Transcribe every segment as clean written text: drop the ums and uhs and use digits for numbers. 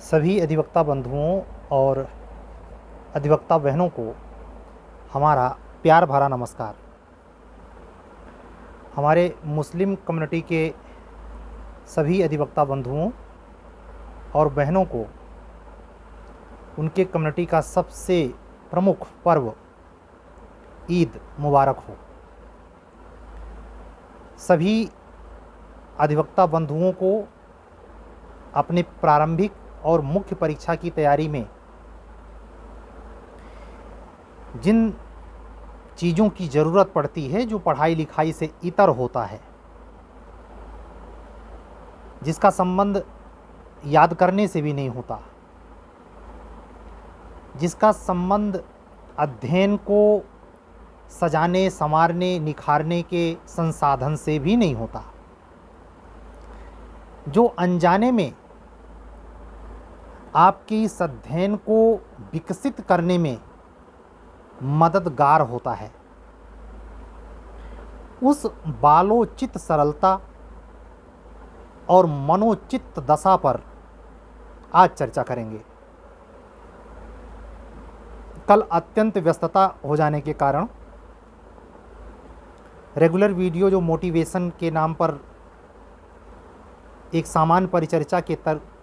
सभी अधिवक्ता बंधुओं और अधिवक्ता बहनों को हमारा प्यार भरा नमस्कार। हमारे मुस्लिम कम्युनिटी के सभी अधिवक्ता बंधुओं और बहनों को उनके कम्युनिटी का सबसे प्रमुख पर्व ईद मुबारक हो। सभी अधिवक्ता बंधुओं को अपने प्रारंभिक और मुख्य परीक्षा की तैयारी में जिन चीज़ों की ज़रूरत पड़ती है, जो पढ़ाई लिखाई से इतर होता है, जिसका संबंध याद करने से भी नहीं होता, जिसका संबंध अध्ययन को सजाने, संवारने, निखारने के संसाधन से भी नहीं होता, जो अनजाने में आपके इस अध्ययन को विकसित करने में मददगार होता है, उस बालोचित सरलता और मनोचित दशा पर आज चर्चा करेंगे। कल अत्यंत व्यस्तता हो जाने के कारण रेगुलर वीडियो जो मोटिवेशन के नाम पर एक सामान्य परिचर्चा के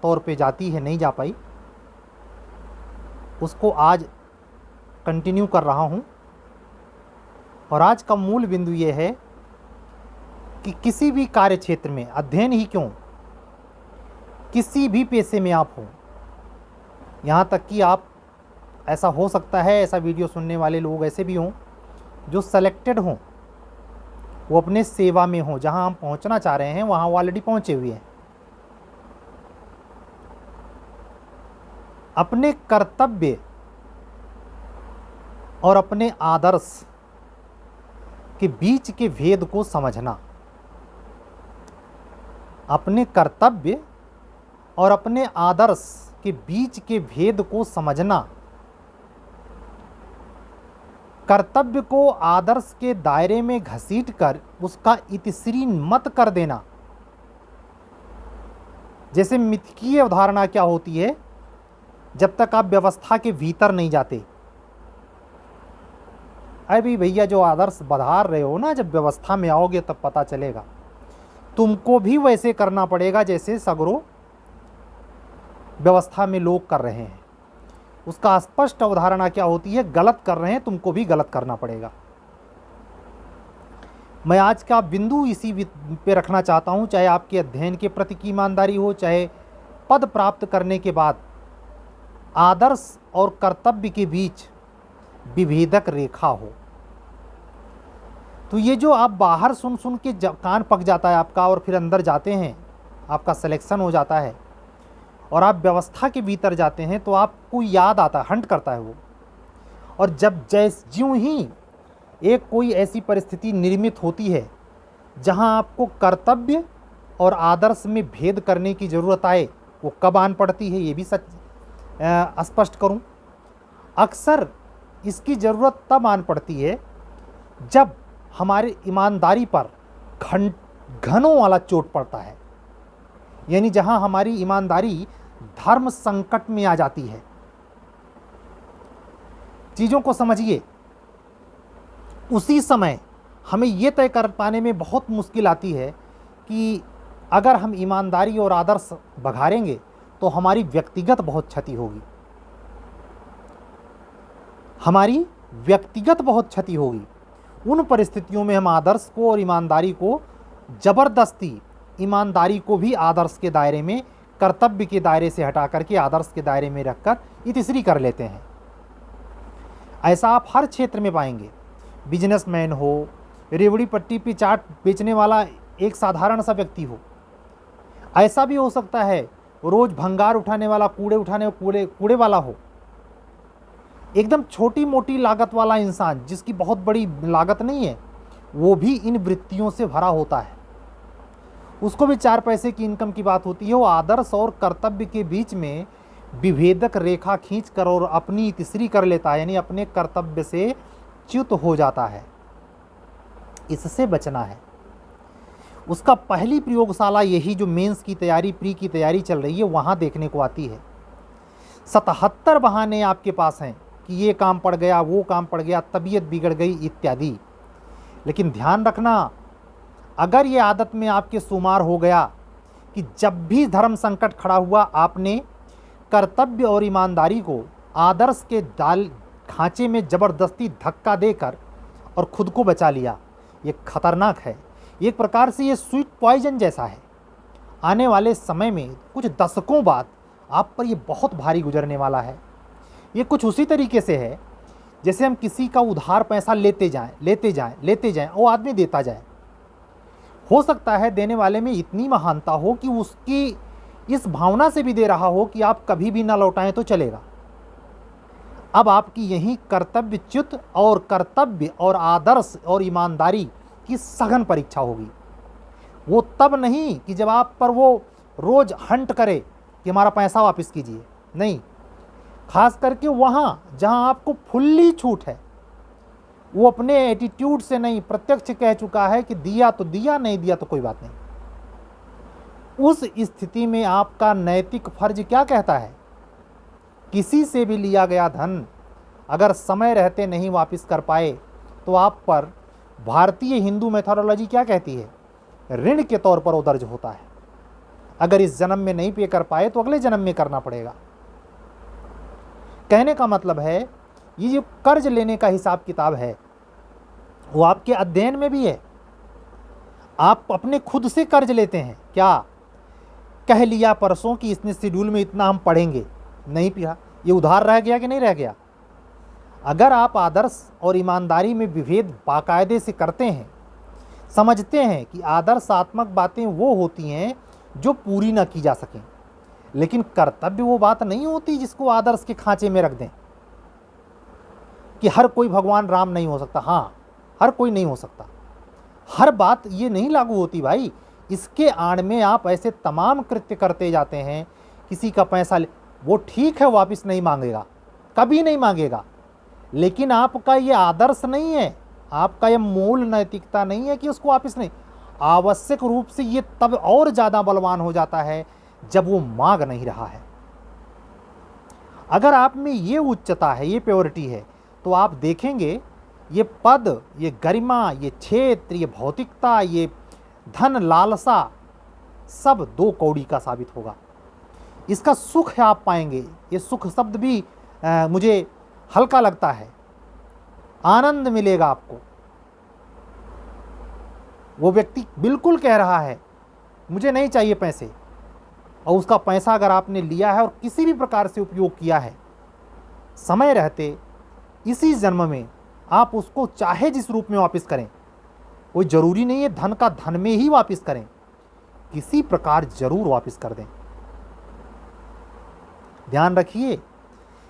तौर पे जाती है, नहीं जा पाई। उसको आज कंटिन्यू कर रहा हूँ। और आज का मूल बिंदु ये है कि किसी भी कार्य क्षेत्र में, अध्ययन ही क्यों, किसी भी पेशे में आप हों, यहाँ तक कि आप, ऐसा हो सकता है ऐसा वीडियो सुनने वाले लोग ऐसे भी हों जो सेलेक्टेड हों, वो अपने सेवा में हों, जहाँ हम पहुँचना चाह रहे हैं वहाँ वो ऑलरेडी पहुँचे हुए हैं। अपने कर्तव्य और अपने आदर्श के बीच के भेद को समझना, अपने कर्तव्य और अपने आदर्श के बीच के भेद को समझना, कर्तव्य को आदर्श के दायरे में घसीटकर उसका इतिश्री मत कर देना। जैसे मिथकीय अवधारणा क्या होती है, जब तक आप व्यवस्था के भीतर नहीं जाते। अरे भैया, जो आदर्श बधार रहे हो ना, जब व्यवस्था में आओगे तब पता चलेगा। तुमको भी वैसे करना पड़ेगा जैसे सगरो व्यवस्था में लोग कर रहे हैं। उसका स्पष्ट अवधारणा क्या होती है, गलत कर रहे हैं, तुमको भी गलत करना पड़ेगा। मैं आज का बिंदु इसी पे रखना चाहता हूँ, चाहे आपके अध्ययन के प्रति की ईमानदारी हो, चाहे पद प्राप्त करने के बाद आदर्श और कर्तव्य के बीच विभेदक रेखा हो। तो ये जो आप बाहर सुन सुन के कान पक जाता है आपका, और फिर अंदर जाते हैं, आपका सिलेक्शन हो जाता है और आप व्यवस्था के भीतर जाते हैं, तो आपको याद आता है, हंट करता है वो। और जब ज्यों ही एक कोई ऐसी परिस्थिति निर्मित होती है जहां आपको कर्तव्य और आदर्श में भेद करने की ज़रूरत आए, वो कब आन पड़ती है, ये भी स्पष्ट करूं। अक्सर इसकी ज़रूरत तब आन पड़ती है जब हमारी ईमानदारी पर घनों वाला चोट पड़ता है, यानी जहां हमारी ईमानदारी धर्म संकट में आ जाती है। चीज़ों को समझिए, उसी समय हमें यह तय कर पाने में बहुत मुश्किल आती है कि अगर हम ईमानदारी और आदर्श बघारेंगे तो हमारी व्यक्तिगत बहुत क्षति होगी, हमारी व्यक्तिगत बहुत क्षति होगी। उन परिस्थितियों में हम आदर्श को और ईमानदारी को जबरदस्ती, ईमानदारी को भी आदर्श के दायरे में, कर्तव्य के दायरे से हटा करके आदर्श के दायरे में रखकर इतिश्री कर लेते हैं। ऐसा आप हर क्षेत्र में पाएंगे। बिजनेसमैन हो, रेवड़ी पट्टी पे चाट बेचने वाला एक साधारण सा व्यक्ति हो, ऐसा भी हो सकता है रोज भंगार उठाने वाला, कूड़े वाला हो, एकदम छोटी मोटी लागत वाला इंसान जिसकी बहुत बड़ी लागत नहीं है, वो भी इन वृत्तियों से भरा होता है। उसको भी 4 पैसे की इनकम की बात होती है। वो आदर्श और कर्तव्य के बीच में विभेदक रेखा खींचकर और अपनी इतिश्री कर लेता है, यानी अपने कर्तव्य से च्युत हो जाता है। इससे बचना है। उसका पहली प्रयोगशाला यही जो मेंस की तैयारी, प्री की तैयारी चल रही है, वहाँ देखने को आती है। 77 बहाने आपके पास हैं कि ये काम पड़ गया, वो काम पड़ गया, तबीयत बिगड़ गई इत्यादि। लेकिन ध्यान रखना, अगर ये आदत में आपके शुमार हो गया कि जब भी धर्म संकट खड़ा हुआ आपने कर्तव्य और ईमानदारी को आदर्श के डाल खांचे में ज़बरदस्ती धक्का देकर और खुद को बचा लिया, ये खतरनाक है। एक प्रकार से ये स्वीट पॉइजन जैसा है। आने वाले समय में कुछ दशकों बाद आप पर ये बहुत भारी गुजरने वाला है। ये कुछ उसी तरीके से है जैसे हम किसी का उधार पैसा लेते जाएं, वो आदमी देता जाए। हो सकता है देने वाले में इतनी महानता हो कि उसकी इस भावना से भी दे रहा हो कि आप कभी भी ना लौटाएं तो चलेगा। अब आपकी यही कर्तव्यच्युत और कर्तव्य और आदर्श और ईमानदारी की सघन परीक्षा होगी। वो तब नहीं कि जब आप पर वो रोज़ हंट करे कि हमारा पैसा वापस कीजिए, नहीं, खास करके वहाँ जहाँ आपको फुल्ली छूट है। वो अपने एटीट्यूड से नहीं, प्रत्यक्ष कह चुका है कि दिया तो दिया, नहीं दिया तो कोई बात नहीं। उस स्थिति में आपका नैतिक फर्ज क्या कहता है? किसी से भी लिया गया धन अगर समय रहते नहीं वापस कर पाए तो आप पर भारतीय हिंदू मेथोडोलॉजी क्या कहती है? ऋण के तौर पर वो दर्ज होता है। अगर इस जन्म में नहीं पे कर पाए तो अगले जन्म में करना पड़ेगा। कहने का मतलब है ये जो कर्ज लेने का हिसाब किताब है वो आपके अध्ययन में भी है। आप अपने खुद से कर्ज लेते हैं। क्या कह लिया परसों कि इसने शेड्यूल में इतना हम पढ़ेंगे, नहीं पिया, ये उधार रह गया कि नहीं रह गया? अगर आप आदर्श और ईमानदारी में विभेद बाकायदे से करते हैं, समझते हैं कि आदर्शात्मक बातें वो होती हैं जो पूरी ना की जा सकें, लेकिन कर्तव्य वो बात नहीं होती जिसको आदर्श के खांचे में रख दें कि हर कोई भगवान राम नहीं हो सकता। हाँ, हर कोई नहीं हो सकता, हर बात ये नहीं लागू होती भाई। इसके आड़ में आप ऐसे तमाम कृत्य करते जाते हैं। किसी का पैसा वो ठीक है वापस नहीं मांगेगा, कभी नहीं मांगेगा, लेकिन आपका ये आदर्श नहीं है, आपका ये मूल नैतिकता नहीं है कि उसको वापस नहीं। आवश्यक रूप से ये तब और ज़्यादा बलवान हो जाता है जब वो मांग नहीं रहा है। अगर आप में ये उच्चता है, ये प्योरिटी है, तो आप देखेंगे ये पद, ये गरिमा, ये क्षेत्र, ये भौतिकता, ये धन लालसा सब दो कौड़ी का साबित होगा। इसका सुख है आप पाएंगे। ये सुख शब्द भी मुझे हल्का लगता है। आनंद मिलेगा आपको। वो व्यक्ति बिल्कुल कह रहा है मुझे नहीं चाहिए पैसे, और उसका पैसा अगर आपने लिया है और किसी भी प्रकार से उपयोग किया है, समय रहते इसी जन्म में आप उसको चाहे जिस रूप में वापस करें, कोई ज़रूरी नहीं है धन का धन में ही वापस करें, किसी प्रकार ज़रूर वापस कर दें। ध्यान रखिए,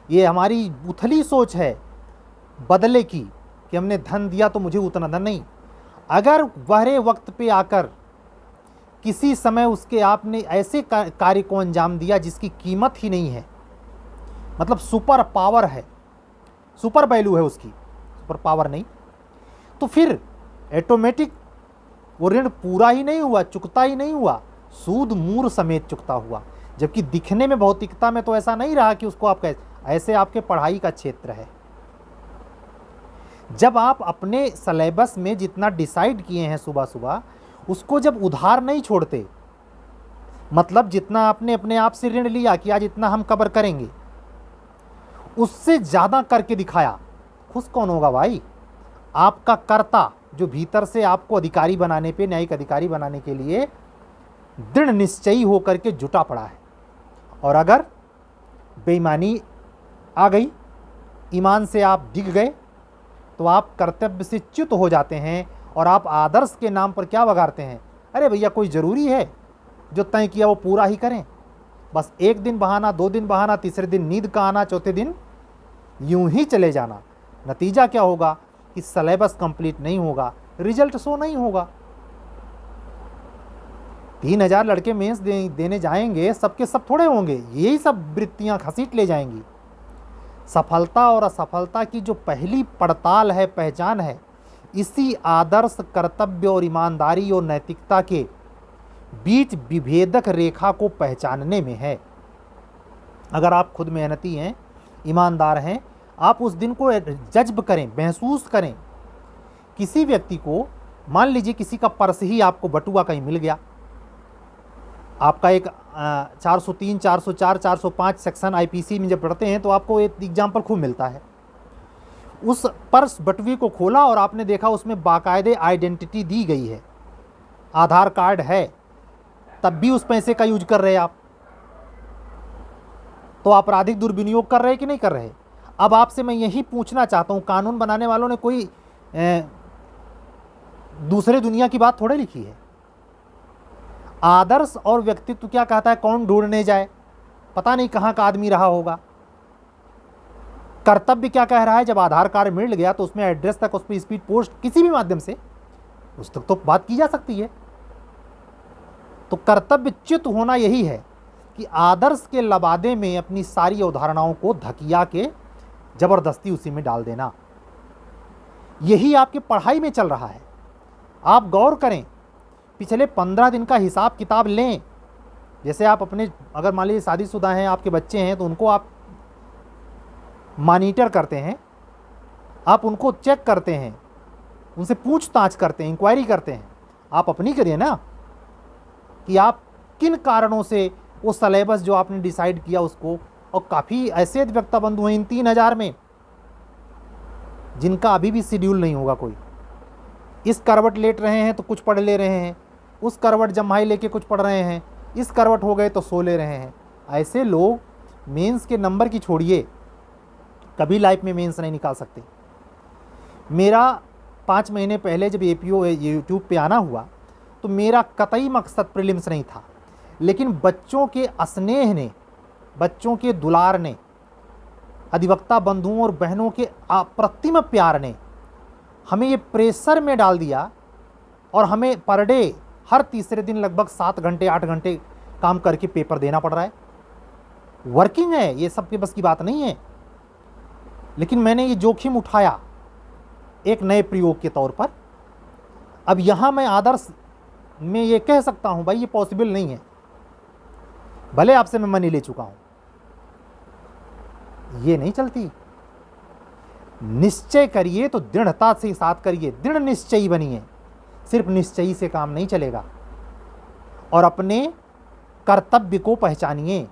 ये हमारी उथली सोच है बदले की कि हमने धन दिया तो मुझे उतना धन नहीं। अगर वहरे वक्त पे आकर किसी समय उसके आपने ऐसे कार्य को अंजाम दिया जिसकी कीमत ही नहीं है, मतलब सुपर पावर है, सुपर वैल्यू है उसकी, सुपर पावर नहीं, तो फिर ऑटोमेटिक वो ऋण पूरा ही नहीं हुआ, चुकता ही नहीं हुआ, सूद मूर समेत चुकता हुआ। जबकि दिखने में भौतिकता में तो ऐसा नहीं रहा कि उसको आप ऐसे आपके पढ़ाई का क्षेत्र है। जब आप अपने सिलेबस में जितना डिसाइड किए हैं सुबह सुबह, उसको जब उधार नहीं छोड़ते, मतलब जितना आपने अपने आप से ऋण लिया कि आज इतना हम कवर करेंगे, उससे ज़्यादा करके दिखाया, खुश कौन होगा भाई? आपका कर्ता जो भीतर से आपको अधिकारी बनाने पे, न्यायिक अधिकारी बनाने के लिए दृढ़ निश्चयी होकर के जुटा पड़ा है। और अगर बेईमानी आ गई, ईमान से आप डिग गए, तो आप कर्तव्य से च्युत हो जाते हैं और आप आदर्श के नाम पर क्या बगाड़ते हैं? अरे भैया कोई ज़रूरी है जो तय किया वो पूरा ही करें। बस एक दिन बहाना, 2 दिन बहाना, तीसरे दिन नींद का आना, चौथे दिन यूं ही चले जाना। नतीजा क्या होगा कि सिलेबस कंप्लीट नहीं होगा, रिजल्ट शो नहीं होगा। 3000 लड़के मेंस देने जाएंगे, सबके सब थोड़े होंगे, यही सब वृत्तियां घसीट ले जाएंगी। सफलता और असफलता की जो पहली पड़ताल है, पहचान है, इसी आदर्श, कर्तव्य और ईमानदारी और नैतिकता के बीच विभेदक रेखा को पहचानने में है। अगर आप खुद मेहनती हैं, ईमानदार हैं, आप उस दिन को जज्ब करें, महसूस करें। किसी व्यक्ति को, मान लीजिए किसी का पर्स ही आपको बटुआ कहीं मिल गया, आपका एक 403, 404, 405 सेक्शन आईपीसी में जब पढ़ते हैं तो आपको एक एग्जाम्पल खूब मिलता है। उस पर्स बटुए को खोला और आपने देखा उसमें बाकायदे आइडेंटिटी दी गई है, आधार कार्ड है, तब भी उस पैसे का यूज कर रहे आप, तो आपराधिक दुर्विनियोग कर रहे कि नहीं कर रहे। अब आपसे मैं यही पूछना चाहता हूँ, कानून बनाने वालों ने कोई दूसरे दुनिया की बात थोड़े लिखी है। आदर्श और व्यक्तित्व क्या कहता है, कौन ढूंढने जाए, पता नहीं कहाँ का आदमी रहा होगा। कर्तव्य क्या कह रहा है, जब आधार कार्ड मिल गया तो उसमें एड्रेस तक, उस पर स्पीड पोस्ट किसी भी माध्यम से उस तक तो बात की जा सकती है। तो कर्तव्य च्युत होना यही है कि आदर्श के लबादे में अपनी सारी अवधारणाओं को धकिया के जबरदस्ती उसी में डाल देना। यही आपकी पढ़ाई में चल रहा है। आप गौर करें, पिछले 15 दिन का हिसाब किताब लें। जैसे आप अपने, अगर मान लीजिए शादीशुदा हैं, आपके बच्चे हैं, तो उनको आप मॉनिटर करते हैं, आप उनको चेक करते हैं, उनसे पूछताछ करते हैं, इंक्वायरी करते हैं। आप अपनी करिए ना, कि आप किन कारणों से वो सिलेबस जो आपने डिसाइड किया उसको, और काफ़ी ऐसे वक्ता बंधु हैं इन 3000 में जिनका अभी भी शेड्यूल नहीं होगा कोई। इस करवट लेट रहे हैं तो कुछ पढ़ ले रहे हैं, उस करवट जम्हाई लेके कुछ पढ़ रहे हैं, इस करवट हो गए तो सो ले रहे हैं। ऐसे लोग मेंस के नंबर की छोड़िए, कभी लाइफ में मेंस नहीं निकाल सकते। मेरा 5 महीने पहले जब एपीओ यूट्यूब पे आना हुआ तो मेरा कतई मकसद प्रीलिम्स नहीं था, लेकिन बच्चों के स्नेह ने, बच्चों के दुलार ने, अधिवक्ता बंधुओं और बहनों के अप्रतिम प्यार ने हमें ये प्रेशर में डाल दिया, और हमें पर डे हर तीसरे दिन लगभग 7 घंटे 8 घंटे काम करके पेपर देना पड़ रहा है। वर्किंग है, ये सबके बस की बात नहीं है, लेकिन मैंने ये जोखिम उठाया एक नए प्रयोग के तौर पर। अब यहाँ मैं आदर्श में ये कह सकता हूँ भाई ये पॉसिबल नहीं है, भले आपसे मैं मनी ले चुका हूँ, ये नहीं चलती। निश्चय करिए तो दृढ़ता से साथ करिए, दृढ़ निश्चयी बनिए। सिर्फ निश्चयी से काम नहीं चलेगा, और अपने कर्तव्य को पहचानिए,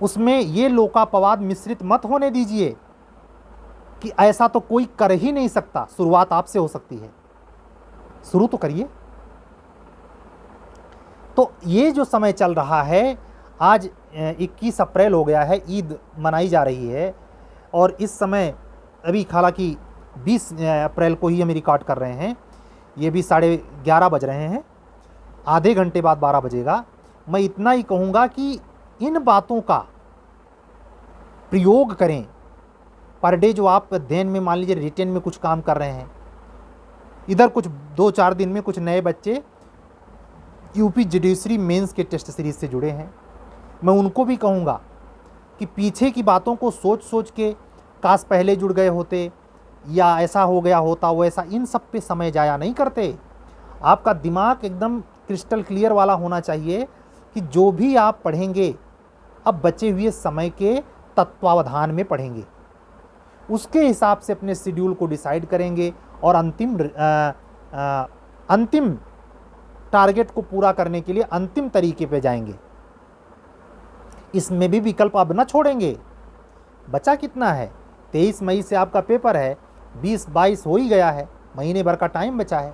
उसमें ये लोकापवाद मिश्रित मत होने दीजिए कि ऐसा तो कोई कर ही नहीं सकता। शुरुआत आपसे हो सकती है, शुरू तो करिए। तो ये जो समय चल रहा है, आज 21 अप्रैल हो गया है, ईद मनाई जा रही है, और इस समय अभी हालांकि 20 अप्रैल को ही हम रिकॉर्ड कर रहे हैं, ये भी 11:30 बज रहे हैं, आधे घंटे बाद 12 बजेगा। मैं इतना ही कहूँगा कि इन बातों का प्रयोग करें। पर डे जो आप अध्ययन में, मान लीजिए रिटेन में कुछ काम कर रहे हैं, इधर कुछ 2-4 दिन में कुछ नए बच्चे यूपी जुडिशरी मेंस के टेस्ट सीरीज से जुड़े हैं, मैं उनको भी कहूँगा कि पीछे की बातों को सोच सोच के काश पहले जुड़ गए होते, या ऐसा हो गया होता वैसा, इन सब पे समय जाया नहीं करते। आपका दिमाग एकदम क्रिस्टल क्लियर वाला होना चाहिए कि जो भी आप पढ़ेंगे अब बचे हुए समय के तत्वावधान में पढ़ेंगे, उसके हिसाब से अपने शेड्यूल को डिसाइड करेंगे, और अंतिम टारगेट को पूरा करने के लिए अंतिम तरीके पे जाएंगे। इसमें भी विकल्प अब ना छोड़ेंगे। बचा कितना है, 23 मई से आपका पेपर है, 20-22 हो ही गया है, महीने भर का टाइम बचा है,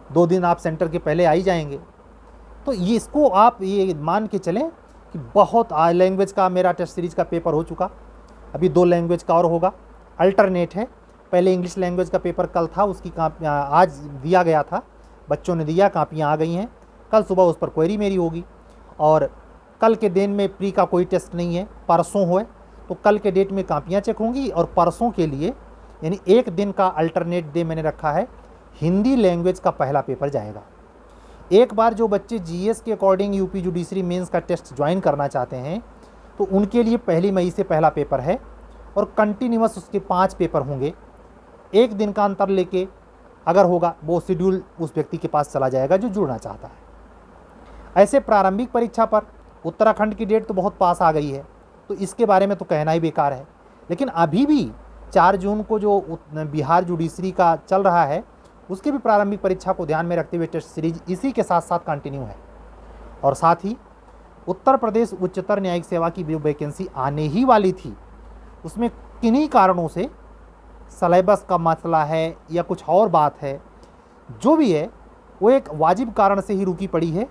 2 दिन आप सेंटर के पहले आ ही जाएंगे। तो ये इसको आप ये मान के चलें कि बहुत लैंग्वेज का मेरा टेस्ट सीरीज का पेपर हो चुका, अभी 2 लैंग्वेज का और होगा, अल्टरनेट है। पहले इंग्लिश लैंग्वेज का पेपर कल था, उसकी आज दिया गया था, बच्चों ने दिया, कापियाँ आ गई हैं, कल सुबह उस पर क्वेरी मेरी होगी। और कल के दिन में प्री का कोई टेस्ट नहीं है, परसों हुए तो कल के डेट में कापियाँ चेक होंगी, और परसों के लिए यानी एक दिन का अल्टरनेट डे मैंने रखा है, हिंदी लैंग्वेज का पहला पेपर जाएगा। एक बार जो बच्चे जीएस के अकॉर्डिंग यूपी जुडिशरी मेंस का टेस्ट ज्वाइन करना चाहते हैं तो उनके लिए 1 मई से पहला पेपर है, और कंटिन्यूअस उसके 5 पेपर होंगे, एक दिन का अंतर लेके अगर होगा वो शेड्यूल उस व्यक्ति के पास चला जाएगा जो जुड़ना चाहता है। ऐसे प्रारंभिक परीक्षा पर उत्तराखंड की डेट तो बहुत पास आ गई है, तो इसके बारे में तो कहना ही बेकार है। लेकिन अभी भी 4 जून को जो बिहार जुडिशरी का चल रहा है, उसकी भी प्रारंभिक परीक्षा को ध्यान में रखते हुए टेस्ट सीरीज इसी के साथ साथ कंटिन्यू है। और साथ ही उत्तर प्रदेश उच्चतर न्यायिक सेवा की जो वैकेंसी आने ही वाली थी, उसमें किन्हीं कारणों से सिलेबस का मसला है या कुछ और बात है, जो भी है वो एक वाजिब कारण से ही रुकी पड़ी है।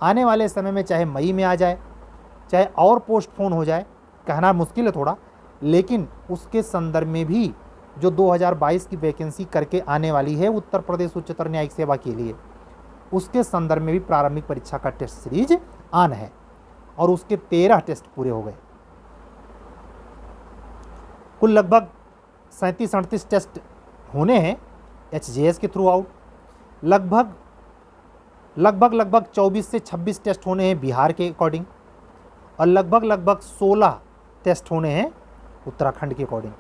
आने वाले समय में चाहे मई में आ जाए, चाहे और पोस्टपोन हो जाए, कहना मुश्किल है थोड़ा, लेकिन उसके संदर्भ में भी जो 2022 की वैकेंसी करके आने वाली है उत्तर प्रदेश उच्चतर न्यायिक सेवा के लिए, उसके संदर्भ में भी प्रारंभिक परीक्षा का टेस्ट सीरीज आन है और उसके 13 टेस्ट पूरे हो गए। कुल लगभग 37-38 टेस्ट होने हैं HJS के थ्रू आउट। लगभग 24 से 26 टेस्ट होने हैं बिहार के अकॉर्डिंग, और लगभग 16 टेस्ट होने हैं उत्तराखंड के अकॉर्डिंग।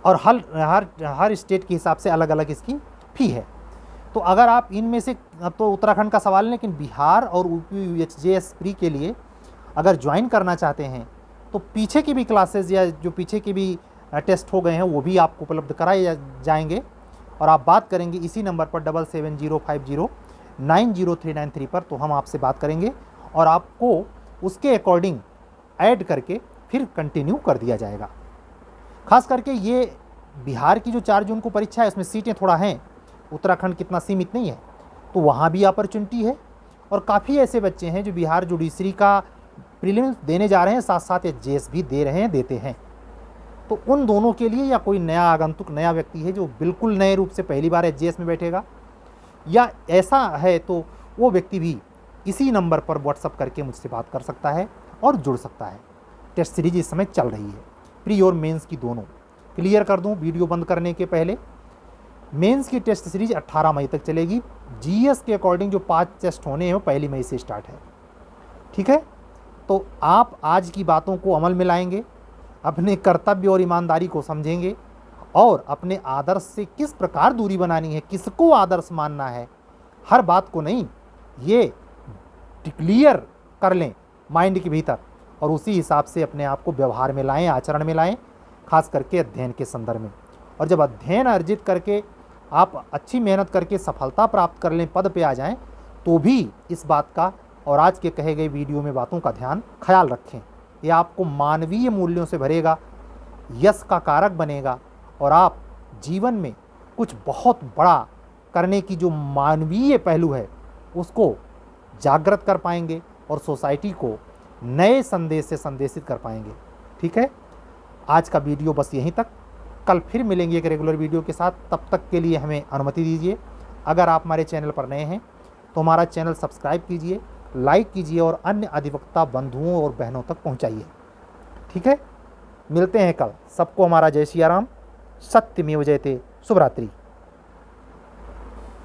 और हर स्टेट के हिसाब से अलग अलग इसकी फी है। तो अगर आप इनमें से, तो उत्तराखंड का सवाल है, लेकिन बिहार और UP HJS प्री के लिए अगर ज्वाइन करना चाहते हैं तो पीछे की भी क्लासेस या जो पीछे के भी टेस्ट हो गए हैं वो भी आपको उपलब्ध कराए जाएंगे। और आप बात करेंगे इसी नंबर पर 7705090393 पर, तो हम आपसे बात करेंगे और आपको उसके अकॉर्डिंग ऐड करके फिर कंटिन्यू कर दिया जाएगा। खास करके ये बिहार की जो 4 जून को परीक्षा है, उसमें सीटें थोड़ा हैं, उत्तराखंड कितना सीमित नहीं है, तो वहाँ भी अपॉर्चुनिटी है। और काफ़ी ऐसे बच्चे हैं जो बिहार जुडिशरी का प्रीलिम्स देने जा रहे हैं, साथ साथ HJS भी दे रहे हैं, देते हैं। तो उन दोनों के लिए, या कोई नया आगंतुक नया व्यक्ति है जो बिल्कुल नए रूप से पहली बार HJS में बैठेगा, या ऐसा है, तो वो व्यक्ति भी इसी नंबर पर व्हाट्सअप करके मुझसे बात कर सकता है और जुड़ सकता है। टेस्ट सीरीज इस समय चल रही है, प्री और मेंस की दोनों। क्लियर कर दूं वीडियो बंद करने के पहले, मेंस की टेस्ट सीरीज 18 मई तक चलेगी। GS के अकॉर्डिंग जो 5 टेस्ट होने हैं वो 1 मई से स्टार्ट है। ठीक है, तो आप आज की बातों को अमल में लाएंगे, अपने कर्तव्य और ईमानदारी को समझेंगे और अपने आदर्श से किस प्रकार दूरी बनानी है, किसको आदर्श मानना है, हर बात को नहीं, ये क्लियर कर लें माइंड के भीतर और उसी हिसाब से अपने आप को व्यवहार में लाएं, आचरण में लाएं, खास करके अध्ययन के संदर्भ में। और जब अध्ययन अर्जित करके आप अच्छी मेहनत करके सफलता प्राप्त कर लें, पद पे आ जाएं, तो भी इस बात का और आज के कहे गए वीडियो में बातों का ख्याल रखें। ये आपको मानवीय मूल्यों से भरेगा, यश का कारक बनेगा और आप जीवन में कुछ बहुत बड़ा करने की जो मानवीय पहलू है उसको जागृत कर पाएंगे और सोसाइटी को नए संदेश से संदेशित कर पाएंगे। ठीक है, आज का वीडियो बस यहीं तक। कल फिर मिलेंगे एक रेगुलर वीडियो के साथ, तब तक के लिए हमें अनुमति दीजिए। अगर आप हमारे चैनल पर नए हैं तो हमारा चैनल सब्सक्राइब कीजिए, लाइक कीजिए और अन्य अधिवक्ता बंधुओं और बहनों तक पहुंचाइए। ठीक है, मिलते हैं कल। सबको हमारा जय सिया राम, सत्यमेव जयते। शुभ रात्रि।